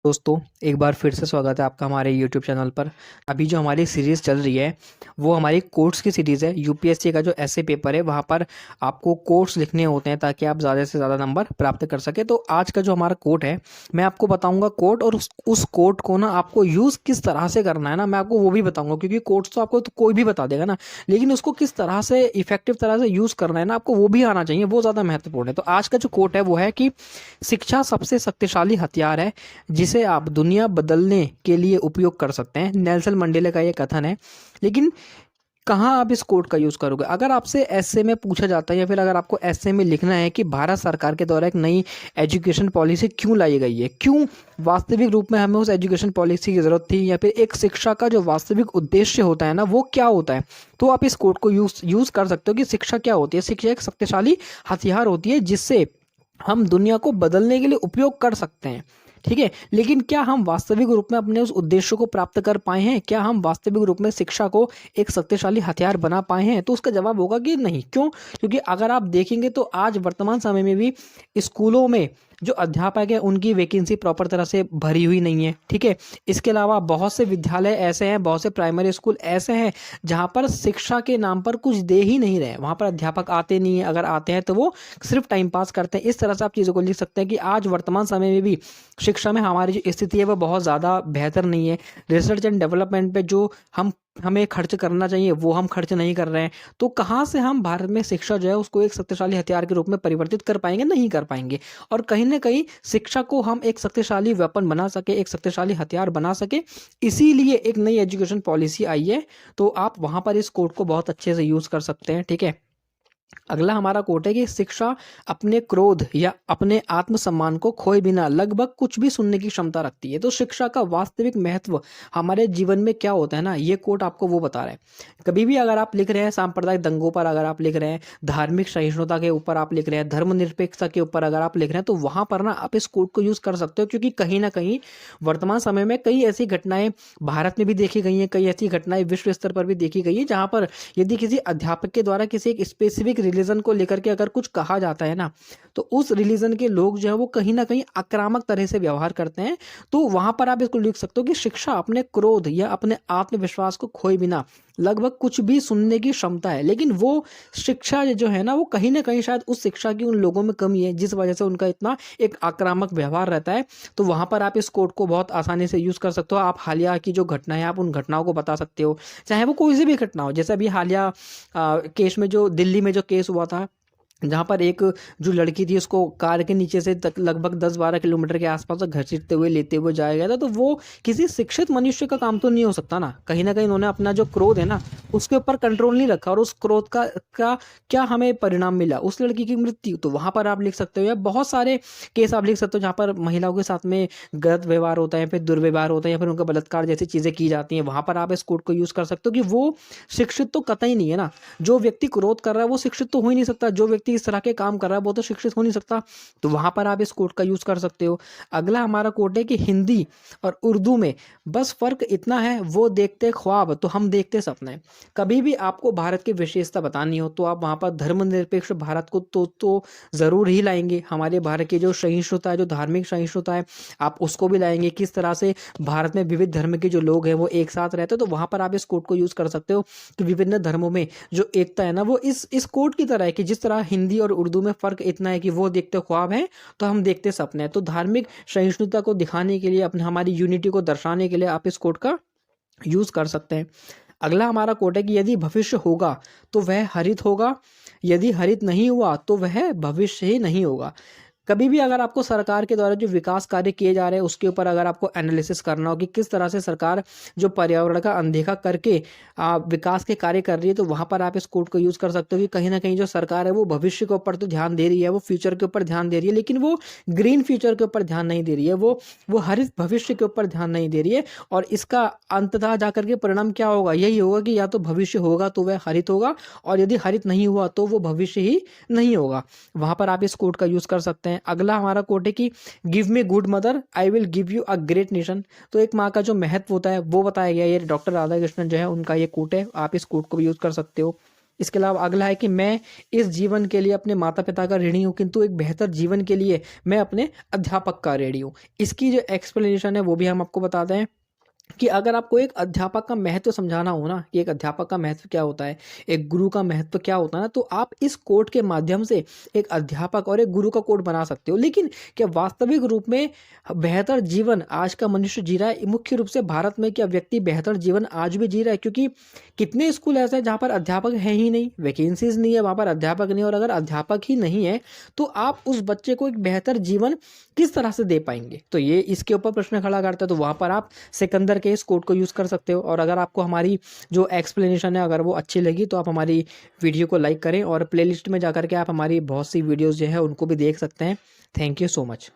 दोस्तों, एक बार फिर से स्वागत है आपका हमारे यूट्यूब चैनल पर। अभी जो हमारी सीरीज़ चल रही है वो हमारी कोट्स की सीरीज़ है। यूपीएससी का जो ऐसे पेपर है वहाँ पर आपको कोट्स लिखने होते हैं ताकि आप ज़्यादा से ज़्यादा नंबर प्राप्त कर सकें। तो आज का जो हमारा कोट है, मैं आपको बताऊंगा कोट, और उस कोट को ना आपको यूज़ किस तरह से करना है ना, मैं आपको वो भी बताऊंगा। क्योंकि कोट्स तो आपको तो कोई भी बता देगा ना, लेकिन उसको किस तरह से इफेक्टिव तरह से यूज़ करना है ना, आपको वो भी आना चाहिए, वो ज़्यादा महत्वपूर्ण है। तो आज का जो कोट है वो है कि शिक्षा सबसे शक्तिशाली हथियार है जिसे आप दुनिया बदलने के लिए उपयोग कर सकते हैं। नेल्सन मंडेला का ये कथन है। लेकिन कहाँ आप इस कोट का यूज़ करोगे? अगर आपसे ऐसे में पूछा जाता है या फिर अगर आपको ऐसे में लिखना है कि भारत सरकार के द्वारा एक नई एजुकेशन पॉलिसी क्यों लाई गई है, क्यों वास्तविक रूप में हमें उस एजुकेशन पॉलिसी की ज़रूरत थी, या फिर एक शिक्षा का जो वास्तविक उद्देश्य होता है ना वो क्या होता है, तो आप इस कोट को यूज़ कर सकते हो कि शिक्षा क्या होती है। शिक्षा एक शक्तिशाली हथियार होती है जिससे हम दुनिया को बदलने के लिए उपयोग कर सकते हैं। ठीक है, लेकिन क्या हम वास्तविक रूप में अपने उस उद्देश्य को प्राप्त कर पाए हैं? क्या हम वास्तविक रूप में शिक्षा को एक शक्तिशाली हथियार बना पाए हैं? तो उसका जवाब होगा कि नहीं। क्यों? क्योंकि अगर आप देखेंगे तो आज वर्तमान समय में भी स्कूलों में जो अध्यापक है उनकी वैकेंसी प्रॉपर तरह से भरी हुई नहीं है। ठीक है, इसके अलावा बहुत से विद्यालय ऐसे हैं, बहुत से प्राइमरी स्कूल ऐसे हैं जहाँ पर शिक्षा के नाम पर कुछ दे ही नहीं रहे। वहाँ पर अध्यापक आते नहीं है, अगर आते हैं तो वो सिर्फ टाइम पास करते हैं। इस तरह से आप चीज़ों को लिख सकते हैं कि आज वर्तमान समय में भी शिक्षा में हमारी जो स्थिति है वो बहुत ज़्यादा बेहतर नहीं है। रिसर्च एंड डेवलपमेंट पे जो हमें खर्च करना चाहिए वो हम खर्च नहीं कर रहे हैं। तो कहाँ से हम भारत में शिक्षा जो है उसको एक शक्तिशाली हथियार के रूप में परिवर्तित कर पाएंगे? नहीं कर पाएंगे। और कहीं ना कहीं शिक्षा को हम एक शक्तिशाली वेपन बना सके, एक शक्तिशाली हथियार बना सके, इसीलिए एक नई एजुकेशन पॉलिसी आई है। तो आप वहाँ पर इस कोड को बहुत अच्छे से यूज़ कर सकते हैं। ठीक है, अगला हमारा कोट है कि शिक्षा अपने क्रोध या अपने आत्मसम्मान को खोए बिना लगभग कुछ भी सुनने की क्षमता रखती है। तो शिक्षा का वास्तविक महत्व हमारे जीवन में क्या होता है ना, ये कोट आपको वो बता रहा है। कभी भी अगर आप लिख रहे हैं सांप्रदायिक दंगों पर, अगर आप लिख रहे हैं धार्मिक सहिष्णुता के ऊपर आप लिख रहे हैं, धर्मनिरपेक्षता के ऊपर अगर आप लिख रहे हैं, तो वहां पर ना आप इस कोट को यूज कर सकते हो। क्योंकि कहीं ना कहीं वर्तमान समय में कई ऐसी घटनाएं भारत में भी देखी गई हैं, कई ऐसी घटनाएं विश्व स्तर पर भी देखी गई है, जहां पर यदि किसी अध्यापक के द्वारा किसी एक स्पेसिफिक रिलीजन को लेकर के अगर कुछ कहा जाता है ना, तो उस रिलीजन के लोग जो है वो कहीं ना कहीं आक्रामक तरह से व्यवहार करते हैं। तो वहां पर आप इसको लिख सकते हो कि शिक्षा अपने क्रोध या अपने आत्मविश्वास को खोए बिना लगभग कुछ भी सुनने की क्षमता है। लेकिन वो शिक्षा जो है ना वो कहीं ना कहीं शायद उस शिक्षा की उन लोगों में कमी है जिस वजह से उनका इतना एक आक्रामक व्यवहार रहता है। तो वहां पर आप इस कोड को बहुत आसानी से यूज कर सकते हो। आप हालिया की जो घटना है आप उन घटनाओं को बता सकते हो, चाहे वो कोई सी भी घटना हो। जैसे अभी हालिया केस में जो दिल्ली में जो केस हुआ था, जहाँ पर एक जो लड़की थी उसको कार के नीचे से तक लगभग 10-12 किलोमीटर के आसपास तक घसीटते हुए लेते हुए जाया गया था। तो वो किसी शिक्षित मनुष्य का काम तो नहीं हो सकता ना। कहीं ना कहीं उन्होंने अपना जो क्रोध है ना उसके ऊपर कंट्रोल नहीं रखा, और उस क्रोध का क्या हमें परिणाम मिला? उस लड़की की मृत्यु। तो वहां पर आप लिख सकते हो, या बहुत सारे केस आप लिख सकते हो जहाँ पर महिलाओं के साथ में गलत व्यवहार होता है, फिर दुर्व्यवहार होता है, या फिर उनका बलात्कार जैसी चीजें की जाती हैं। वहां पर आप इस कोड को यूज कर सकते हो कि वो शिक्षित तो कतई नहीं है ना। जो व्यक्ति क्रोध कर रहा है वो शिक्षित तो हो ही नहीं सकता, जो व्यक्ति इस तरह के काम कर रहा है वो तो शिक्षित हो नहीं सकता। तो वहां पर आप इस कोड का यूज कर सकते हो। अगला हमारा कोड है कि हिंदी और उर्दू में बस फर्क इतना है, वो देखते ख्वाब तो हम देखते सपने। कभी भी आपको भारत की विशेषता बतानी हो तो आप वहां पर धर्मनिरपेक्ष भारत को तो जरूर ही लाएंगे। हमारे भारत की जो सहिष्णुता है, जो धार्मिक सहिष्णुता है, आप उसको भी लाएंगे। किस तरह से भारत में विविध धर्म के जो लोग हैं वो एक साथ रहते हैं। तो वहां पर आप इस कोड को यूज कर सकते हो कि विभिन्न धर्मों में जो एकता है ना वो इस कोड की तरह है कि जिस तरह हिंदी और उर्दू में फर्क इतना है कि वो देखते ख्वाब है तो हम देखते सपने हैं। तो धार्मिक सहिष्णुता को दिखाने के लिए, अपने हमारी यूनिटी को दर्शाने के लिए आप इस कोड का यूज कर सकते हैं। अगला हमारा कोड है कि यदि भविष्य होगा तो वह हरित होगा, यदि हरित नहीं हुआ तो वह भविष्य ही नहीं होगा। कभी भी अगर आपको सरकार के द्वारा जो विकास कार्य किए जा रहे हैं उसके ऊपर अगर आपको एनालिसिस करना हो कि किस तरह से सरकार जो पर्यावरण का अनदेखा करके विकास के कार्य कर रही है, तो वहां पर आप इस कोड को यूज कर सकते हो कि कहीं ना कहीं जो सरकार है वो भविष्य के ऊपर तो ध्यान दे रही है, वो फ्यूचर के ऊपर ध्यान दे रही है, लेकिन वो ग्रीन फ्यूचर के ऊपर ध्यान नहीं दे रही है, वो हरित भविष्य के ऊपर ध्यान नहीं दे रही है। और इसका अंततः जाकर के परिणाम क्या होगा? यही होगा कि या तो भविष्य होगा तो वह हरित होगा, और यदि हरित नहीं हुआ तो वो भविष्य ही नहीं होगा। वहां पर आप इस कोड का यूज कर सकते हैं। अगला हमारा कोड है कि give me good mother I will give you a great nation. तो एक माँ का जो महत्व होता है वो बताया गया है। ये डॉक्टर राधाकृष्णन जो है उनका ये कोट है, आप इस कोट को भी यूज कर सकते हो। इसके अलावा अगला है कि मैं इस जीवन के लिए अपने माता पिता का ऋणी हूँ, किंतु एक बेहतर जीवन के लिए मैं अपने अध्यापक का ऋणी हूँ। इसकी जो एक्सप्लेनेशन है वो भी हम आपको बताते हैं कि अगर आपको एक अध्यापक का महत्व समझाना हो ना, कि एक अध्यापक का महत्व क्या होता है, एक गुरु का महत्व क्या होता है ना, तो आप इस कोट के माध्यम से एक अध्यापक और एक गुरु का कोट बना सकते हो। लेकिन क्या वास्तविक रूप में बेहतर जीवन आज का मनुष्य जी रहा है? मुख्य रूप से भारत में क्या व्यक्ति बेहतर जीवन आज भी जी रहा है? क्योंकि कितने स्कूल ऐसे हैं जहाँ पर अध्यापक है ही नहीं, वैकेंसीज नहीं है, वहाँ पर अध्यापक नहीं। और अगर अध्यापक ही नहीं है तो आप उस बच्चे को एक बेहतर जीवन किस तरह से दे पाएंगे? तो ये इसके ऊपर प्रश्न खड़ा करता है। तो वहाँ पर आप सिकंदर के इस कोड को यूज़ कर सकते हो। और अगर आपको हमारी जो एक्सप्लेनेशन है अगर वो अच्छी लगी तो आप हमारी वीडियो को लाइक करें और प्लेलिस्ट में जाकर के आप हमारी बहुत सी वीडियोज़ जो है उनको भी देख सकते हैं। Thank you so much.